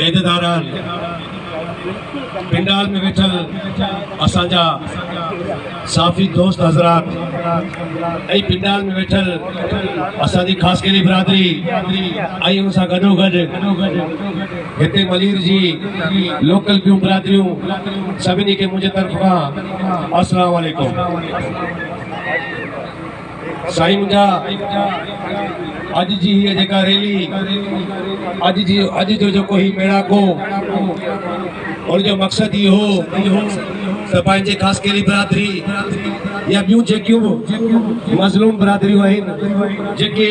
इज़दारान पिंडाल में वेठल असांजा साफ़ी दोस्त हज़रात ऐं पिंडाल में वेठल असांजी ख़ासकेली बिरादरी ऐं उन सां गॾोगॾु हिते मलीर जी लोकल ॿियूं बिरादरियूं सभिनी खे मुंहिंजे तरफ़ खां अस्सलाम वालेकुम। साईं मुंहिंजा अॼु जी हीअ जेका रैली अॼु जो जेको ही मेड़ाको उनजो मक़सदु इहो हो त पंहिंजे ख़ासकेली बिरादरी या ॿियूं जेकियूं मज़लूम बिरादरियूं आहिनि जेके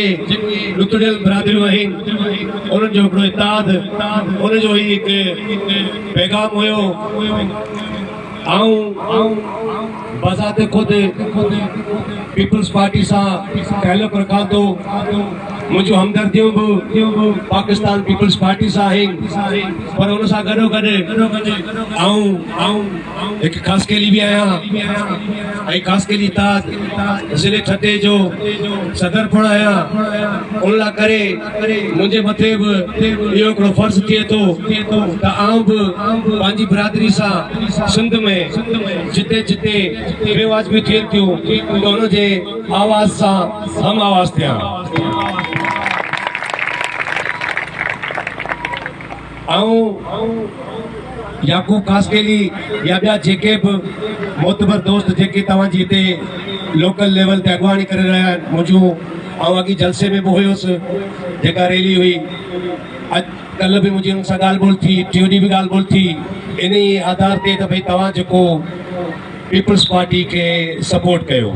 लुतड़ियल बिरादरियूं आहिनि उन्हनि जो हिकिड़ो इत्तेहाद उनजो ई हिकु पैगाम हुयो। बज़ात ख़ुदि पीपल्स पार्टी सां ताल्लुक़ रखां थो। मुंहिंजूं हमदर्दियूं बि पाकिस्तान पीपल्स पार्टी सां आहिनि, पर हुन सां गॾोगॾु हिकु ख़ासकेली बि आहियां ऐं ख़ासकेली ताज ज़िले ठटे जो सदर पिणु आहियां। उन लाइ करे मुंहिंजे मथे बि इहो हिकिड़ो फ़र्ज़ु थिए थो त आउं बि पंहिंजी बिरादरी सां सिंध में जिते जिते बेवाजिबी थियनि थियूं त हुनजे आवाज़ सां हम आवाज़ थियां। याकूब ख़ासकेली या ॿिया जेके बि मोतबर दोस्त जेके तव्हांजी हिते लोकल लेवल ते अॻुवाणी करे रहिया आहिनि मुंहिंजूं अॻी जलसे में बि हुयुसि जेका रैली हुई। अॼु कल्ह बि मुंहिंजी हुन सां ॻाल्हि ॿोल थी, टियों ॾींहुं बि ॻाल्हि ॿोल थी इन ई आधार ते त भई तव्हां जेको पीपल्स पार्टी खे सपोर्ट कयो।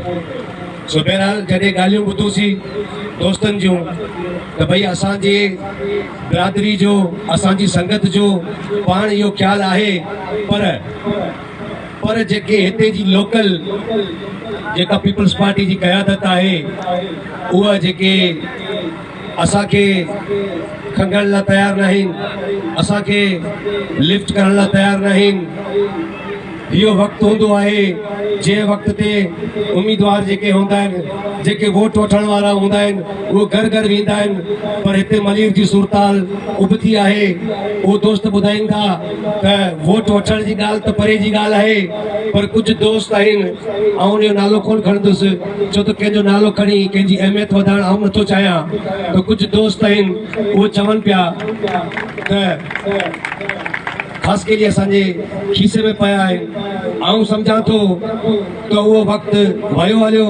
सो बहरहाल जॾहिं ॻाल्हियूं ॿुधूसीं दोस्तनि जूं त भई असांजे बिरादरी जो असांजी संगत जो पाण इहो ख़्यालु आहे, पर जेके हिते जी लोकल जेका पीपल्स पार्टी जी क़यादत आहे उहा जेके असांखे खंगण लाइ तयारु न आहिनि, असांखे लिफ्ट करण लाइ तयारु न आहिनि। इहो वक़्तु हूंदो आहे जंहिं वक़्त ते उम्मीदवार जेके हूंदा आहिनि, जेके वोट वठण वारा हूंदा आहिनि उहे घर घर वेंदा आहिनि, पर हिते मलीर जी सूरताल उबती आहे। उहे दोस्त ॿुधाईंदा त वोट वठण जी ॻाल्हि त परे जी ॻाल्हि आहे, पर कुझु दोस्त आहिनि ऐं उनजो नालो कोन खणंदुसि छो त कंहिंजो नालो खणी कंहिंजी अहमियत वधाइण आउं नथो चाहियां। त कुझु दोस्त आहिनि उहे चवनि पिया त ख़ासकेली असांजे खीसे में पिया आहिनि। आउं सम्झां थो त उहो वक़्तु वियो हलियो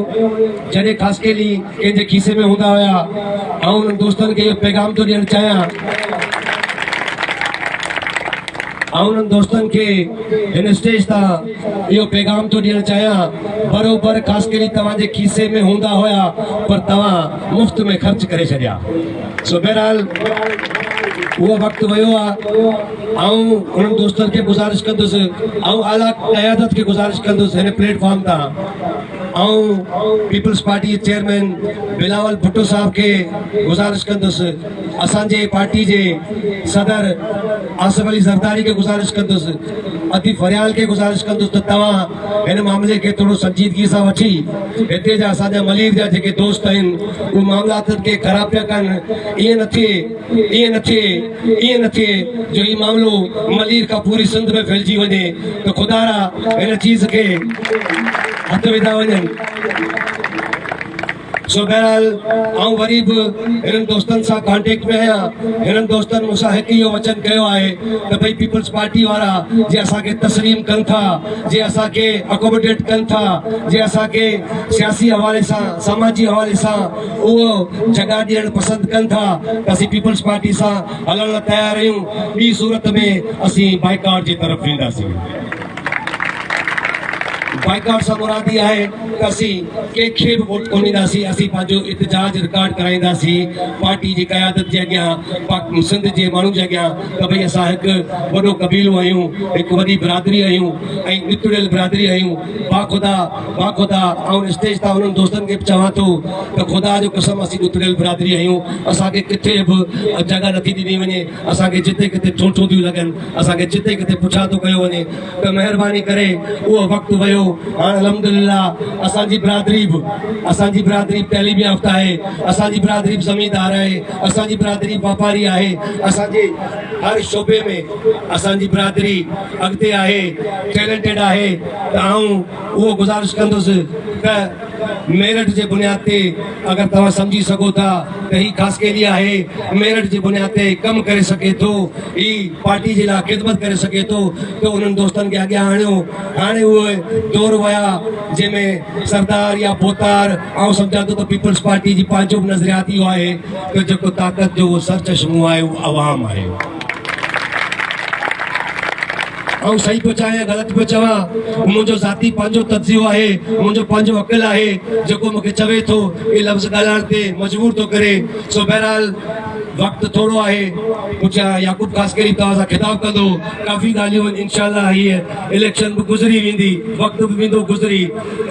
जॾहिं ख़ासकेली कंहिंजे खीसे में हूंदा हुया। ऐं उन्हनि दोस्तनि खे इहो पैगाम थो ॾियणु चाहियां, उन्हनि दोस्तनि खे हिन स्टेज तां इहो पैगाम थो ॾियणु चाहियां, बरोबरु ख़ासकेली तव्हांजे खीसे में हूंदा हुया पर तव्हां मुफ़्त में ख़र्च करे छॾिया। सो बहरहाल उहो वक़्तु वियो आहे। उन्हनि दोस्तनि खे गुज़ारिश कंदुसि, आला क़यादत खे गुज़ारिश कंदुसि हिन प्लेटफॉर्म तां पीपल्स पार्टी जे चेयरमैन बिलावल भुट्टो साहब खे गुज़ारिश कंदुसि, असांजे पार्टी जे सदर आसिफ अली ज़रदारी खे गुज़ारिश कंदुसि, अतीफ़ फरियाल खे गुज़ारिश कंदुसि त तव्हां हिन मामले खे थोरो संजीदगी सां वठी हिते जा असांजा मलीर जा जेके दोस्त आहिनि उहे मामलातनि खे ख़राबु पिया कनि। ईअं न थिए जो हीउ मामिलो मलीर खां पूरी सिंध में फैलिजी वञे त ख़ुदारा हिन चीज़ खे हथ विधा वञनि। सो बहरहाल आउं वरी बि हिननि दोस्तनि सां कॉन्टेक्ट में आहियां। हिननि दोस्तनि मूंसां हिकु इहो वचन कयो आहे त भई पीपल्स पार्टी वारा जे असांखे तस्लीम कनि था, जे असांखे अकोमोडेट कनि था, जे असांखे सियासी हवाले सां समाजी हवाले सां उहो जॻह ॾियणु पसंदि कनि था त असीं पीपल्स पार्टी सां हलण लाइ तयारु आहियूं। ॿी सूरत में असीं बाइकाट जी तरफ़ वेंदासीं। बाइकाट सां मुराद इहा आहे त असीं कंहिंखे बि वोट कोन ॾींदासीं, असीं पंहिंजो इतिजाज रिकॉर्ड कराईंदासीं पार्टी जी क़यादत जे अॻियां, सिंध जे माण्हुनि जे अॻियां त भई असां हिकु वॾो क़बीलो आहियूं, हिकु वॾी बिरादरी आहियूं ऐं नितुड़ियल बिरादरी आहियूं। बाख़ुदा ऐं स्टेज तां उन्हनि दोस्तनि खे बि चवां थो त ख़ुदा जो कसम असीं नितुड़ियल बिरादरी आहियूं। असांखे किथे बि जॻह नथी ॾिनी वञे, असांखे जिते किथे ठूंठूं थियूं लॻनि, असांखे जिते किथे पुछा थो कयो वञे। त महिरबानी करे उहो वक़्तु वियो हाँ अल्हम्दुलिल्लाह असांजी बिरादरी बि तैलीमी याफ़्ता आहे, असांजी बिरादरी बि ज़मींदार आहे, असांजी बिरादरी वापारी आहे, असांजे हर शोबे में असांजी बिरादरी अॻिते आहे, टैलेंटेड आहे। त आऊं उहो गुज़ारिश कंदुसि त मेरिट जे बुनियाद ते अगर तव्हां सम्झी सघो था त ही ख़ासकेली आहे, मेरिट जे बुनियाद ते कमु करे सघे थो, ही पार्टी जे लाइ ख़िदमत करे सघे थो, त उन्हनि दोस्तनि खे अॻियां आणियो। हाणे उहे दौर विया जंहिंमें सरदार या पोतार, ऐं सम्झां थो त पीपल्स पार्टी जी पंहिंजो बि नज़रियात इहो आहे त जेको ताक़त जो सरचश्मो आहे उहो अवाम आहे। ऐं सही पियो चवां या ग़लति पियो चवां, मुंहिंजो ज़ाती पंहिंजो तजियो आहे, मुंहिंजो पंहिंजो अक़ल आहे जेको मूंखे चवे थो, इहे लफ़्ज़ ॻाल्हाइण ते मजबूर थो करे। सो बहरहाल वक़्तु थोरो आहे, पुछा याकूब ख़ासकरी तव्हां सां ख़िताब कंदो, काफ़ी ॻाल्हियूं आहिनि। इंशाअल्लाह हीअ इलेक्शन बि गुज़री वेंदी, वक़्तु बि वेंदो गुज़री,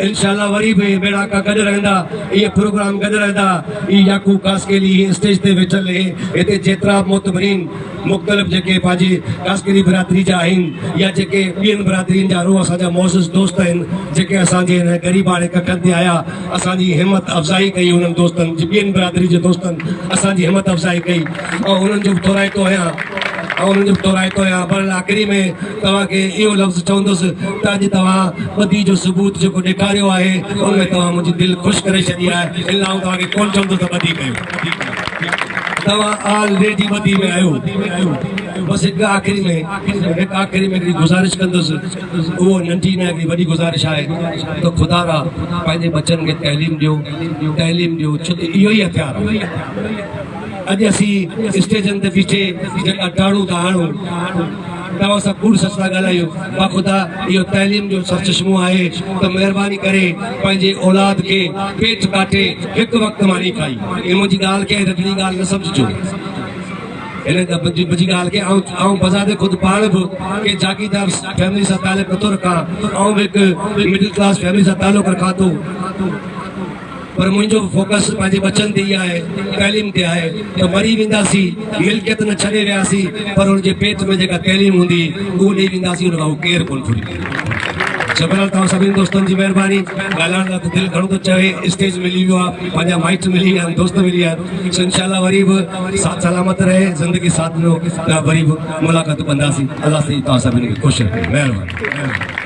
इंशाअल्लाह वरी बि बेड़ा का गॾु रहंदा, इहे प्रोग्राम गॾु रहंदा। ही याकूब ख़ासकरी स्टेज ते वेठल हिते जेतिरा मोतबरीन मुख़्तलिफ़ जेके पंहिंजी ख़ासकरी बिरादरी जा आहिनि या जेके ॿियनि बिरादरीनि जा रूह असांजा मौज़ूज़ दोस्त आहिनि, जेके असांजे हिन ग़रीबाणे कखनि ते आया, असांजी हिमत अफ़ज़ाई कई उन्हनि दोस्तनि जी, ॿियनि बिरादरी जे दोस्तनि असांजी हिमत अफ़ज़ाई कई ऐं उन्हनि जो बि थोराइतो आहियां। पर आख़िरी में तव्हांखे इहो लफ़्ज़ चवंदुसि त अॼु तव्हां ॿधी जो सबूत जेको ॾेखारियो आहे उन में तव्हां मुंहिंजी दिलि ख़ुशि करे छॾी आहे। इन लाइ तव्हांखे कोन चवंदुसि त ॿधी कयो, तव्हां ऑलरेडी ॿधी में आहियो। बसि हिकु आख़िरी में हिकिड़ी गुज़ारिश कंदुसि, उहो नंढी न हिकिड़ी वॾी गुज़ारिश आहे त ख़ुदा रा पंहिंजे बच्चनि खे तइलीम ॾियो, छो त इहो ई हथियार आहे। अॼु असीं स्टेजनि ते बीठे जेका टाड़ू था हणूं, तव्हां सां कूड़ सच था ॻाल्हायूं, बाख़ुदा इहो तइलीम जो सरचश्मो आहे त महिरबानी करे पंहिंजे औलाद खे पेट काटे हिकु वक़्तु मानी खाई। इहा मुंहिंजी ॻाल्हि खे हिकिड़ी ॻाल्हि न सम्झिजो, हिन मुंहिंजी ॻाल्हि खे ऐं बज़ार ख़ुदि पाण बि के जागीरदार फैमिली सां तालुक़ नथो रखां, ऐं बि हिकु मिडिल क्लास फैमिली सां तालुक़ रखां थो, पर मुंहिंजो फोकस पंहिंजे बच्चनि ते ई आहे, तइलीम ते आहे। त मरी वेंदासीं, मिल्कियत न छॾे वियासीं, पर हुनजे पेट में जेका तइलीम हूंदी उहो ॾेई वेंदासीं, हुन खां उहो केरु कोन फुटी। जबरदस्त तव्हां सभिनी दोस्तनि जी महिरबानी, ॻाल्हाइण लाइ त दिलि घणो थो चवे, स्टेज मिली वियो आहे, पंहिंजा माइट मिली विया आहिनि, दोस्त मिली विया आहिनि। सो इंशाअल्लाह वरी बि साथ सलामत रहे, ज़िंदगी साथ ॾिनो त वरी बि मुलाक़ात कंदासीं। अलाह साईं तव्हां सभिनी खे ख़ुशि रखे, महिरबानी।